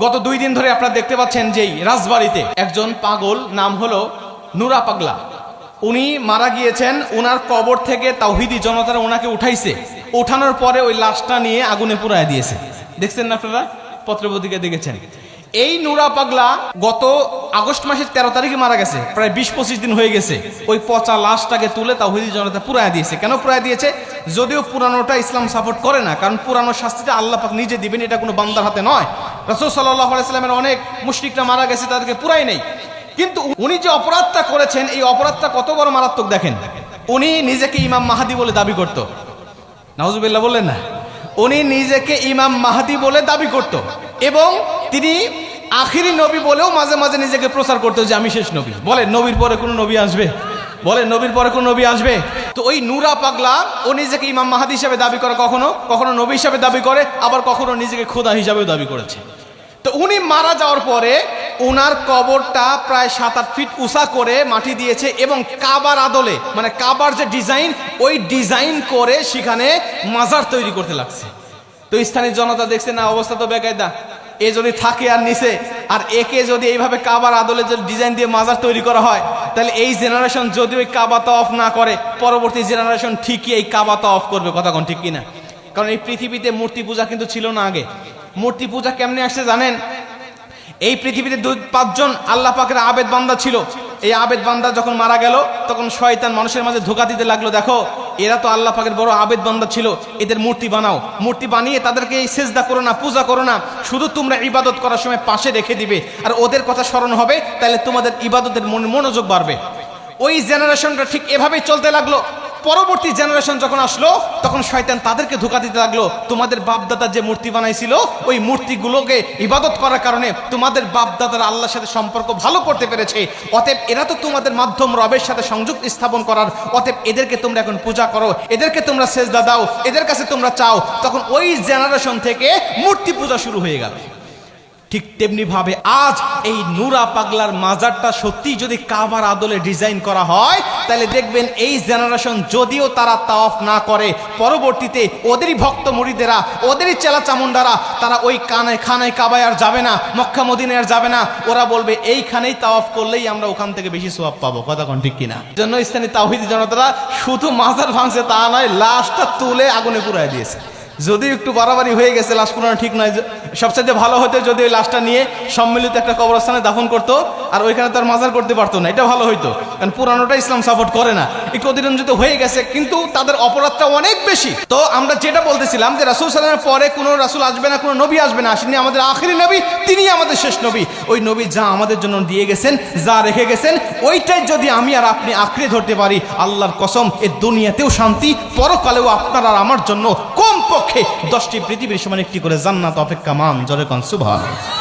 গত 2 দিন ধরে আপনারা দেখতে পাচ্ছেন যে রাজবাড়িতে একজন পাগল, নাম হলো নুরা পাগলা, উনি মারা গিয়েছেন। উনার কবর থেকে তাওহীদি জনতারা ওনাকে উঠাইছে, উঠানোর পরে ওই লাশটা নিয়ে আগুনে পুড়ায় দিয়েছে। দেখছেন না আপনারা, পত্রপত্রিকা দেখেছেন। এই নুরা পাগলা গত আগস্ট মাসের 13 তারিখে মারা গেছে, প্রায় 20-25 দিন হয়ে গেছে। ওই পচা লাশটাকে তুলে তাওহীদি জনতা পুড়ায় দিয়েছে। কেন পুড়ায় দিয়েছে? যদিও পুরানোটা ইসলাম সাপোর্ট করে না, কারণ পুরানো শাস্তিটা আল্লাহ পাক নিজে দিবেন, এটা কোনো বান্দার হাতে নয়। রাসূল সাল্লাল্লাহু আলাইহি সাল্লামের অনেক মুশরিকরা মারা গেছে, তাদেরকে পুরাই নেই। কিন্তু উনি যে অপরাধটা করেছেন, এই অপরাধটা কত বড় মারাত্মক দেখেন। উনি নিজেকে ইমাম মাহদী বলে দাবি করত। নাউজুবিল্লাহ বললেন না? উনি নিজেকে ইমাম মাহদী বলে দাবি করত এবং তিনি আখিরি নবী বলেও মাঝে মাঝে নিজেকে প্রচার করতো যে আমি শেষ নবী। বলেন নবীর পরে কোন নবী আসবে? বলেন নবীর পরে কোন নবী আসবে? তো ওই নুরা পাগলা ও নিজেকে ইমাম মাহদী হিসেবে দাবি করে, কখনো কখনো নবী হিসেবে দাবি করে, আবার কখনো নিজেকে খোদা হিসাবেও দাবি করেছে। তো উনি মারা যাওয়ার পরে ওনার কবরটা প্রায় 7-8 ফিট উঁচা করে মাটি দিয়েছে এবং কাবার আদলে, মানে কাবার যে ডিজাইন, ওই ডিজাইন করে সেখানে মাজার তৈরি করতে লাগছে। তো স্থানীয় জনতা দেখছে না, অবস্থা তো বেকায়দা। এ যদি থাকে আর নিচে, আর একে যদি এইভাবে কাবার আদলে যদি ডিজাইন দিয়ে মাজার তৈরি করা হয়, তাহলে এই জেনারেশন যদি ওই কাবা তাওয়াফ না করে, পরবর্তী জেনারেশন ঠিকই এই কাবা তাওয়াফ করবে। কথা কোন ঠিক কিনা? কারণ এই পৃথিবীতে মূর্তি পূজা কিন্তু ছিল না আগে। মূর্তি পূজা কেমনে আসছে জানেন? এই পৃথিবীতে 2-5 জন আল্লাহ পাকের আবেদ বান্দা ছিল। এই আবেদ বান্দা যখন মারা গেল, তখন শয়তান মানুষের মাঝে ধোঁকা দিতে লাগলো, দেখো এরা তো আল্লাহ পাকের বড় আবেদ বান্দা ছিল, এদের মূর্তি বানাও, মূর্তি বানিয়ে তাদেরকে এই সেজদা করো না, পূজা করো না, শুধু তোমরা ইবাদত করার সময় পাশে রেখে দিবে, আর ওদের কথা স্মরণ হবে, তাহলে তোমাদের ইবাদতের মনোযোগ বাড়বে। ওই জেনারেশনটা ঠিক এভাবেই চলতে লাগলো। পরবর্তী জেনারেশন যখন আসলো, তখন শয়তান তাদেরকে ধোঁকা দিতে লাগলো, তোমাদের বাপদাদা যে মূর্তি বানাইছিল, ওই মূর্তিগুলোকে ইবাদত করার কারণে তোমাদের বাপদাদারা আল্লাহর সাথে সম্পর্ক ভালো করতে পেরেছে, অতএব এরা তো তোমাদের মাধ্যম রবের সাথে সংযোগ স্থাপন করার, অতএব এদেরকে তোমরা এখন পূজা করো, এদেরকে তোমরা সেজদা দাও, এদের কাছে তোমরা চাও। তখন ওই জেনারেশন থেকে মূর্তি পূজা শুরু হয়ে গেল। ঠিক তেমনি ভাবে আজ এই নুরা পাগলার মাজারটা সত্যি যদি কাবার আদলে ডিজাইন করা হয়, তাহলে দেখবেন এই জেনারেশন যদিও তারা তাওয়াফ না করে, পরবর্তীতে ওদেরই ভক্ত মুরিদেরা, ওদেরই চেলা চামুন্ডারা, তারা ওই খানায় কাবায় আর যাবে না, মক্কা মদিনায় আর যাবে না। ওরা বলবে এইখানেই তাওয়াফ করলেই আমরা ওখান থেকে বেশি সওয়াব পাবো। কথা কোন ঠিক কিনা? জন্য স্থানীয় তাওহীদি জনতারা শুধু মাজার ভাঙছে তা নয়, লাশটা তুলে আগুনে পুড়ায় দিয়েছে। যদি একটু বাড়াবাড়ি হয়ে গেছে, লাশ পুরানো ঠিক নয়। সবচেয়ে ভালো হতো যদি ওই লাশটা নিয়ে সম্মিলিত একটা কবরস্থানে দাফন করতো, আর ওইখানে তার মাজার করতে পারতো না, এটা ভালো হইতো। কারণ পুরানোটা ইসলাম সাপোর্ট করে না। একটু অতিরঞ্জিত হয়ে গেছে, কিন্তু তাদের অপরাধটা অনেক বেশি। তো আমরা যেটা বলতেছিলাম যে রাসূল সাল্লাল্লাহু আলাইহি ওয়াসাল্লামের পরে কোনো রাসূল আসবে না, কোনো নবী আসবে না, আসেননি আমাদের আখিরি নবী, তিনি আমাদের শেষ নবী। ওই নবী যা আমাদের জন্য দিয়ে গেছেন, যা রেখে গেছেন, ওইটাই যদি আমি আর আপনি আঁকড়ে ধরতে পারি, আল্লাহর কসম এ দুনিয়াতেও শান্তি, পরকালেও আপনার আর আমার জন্য কমপক্ষে 10টি পৃথিবীর সমান একটি করে জান্নাত অপেক্ষামান। জোরে কোন সুবহানাল্লাহ।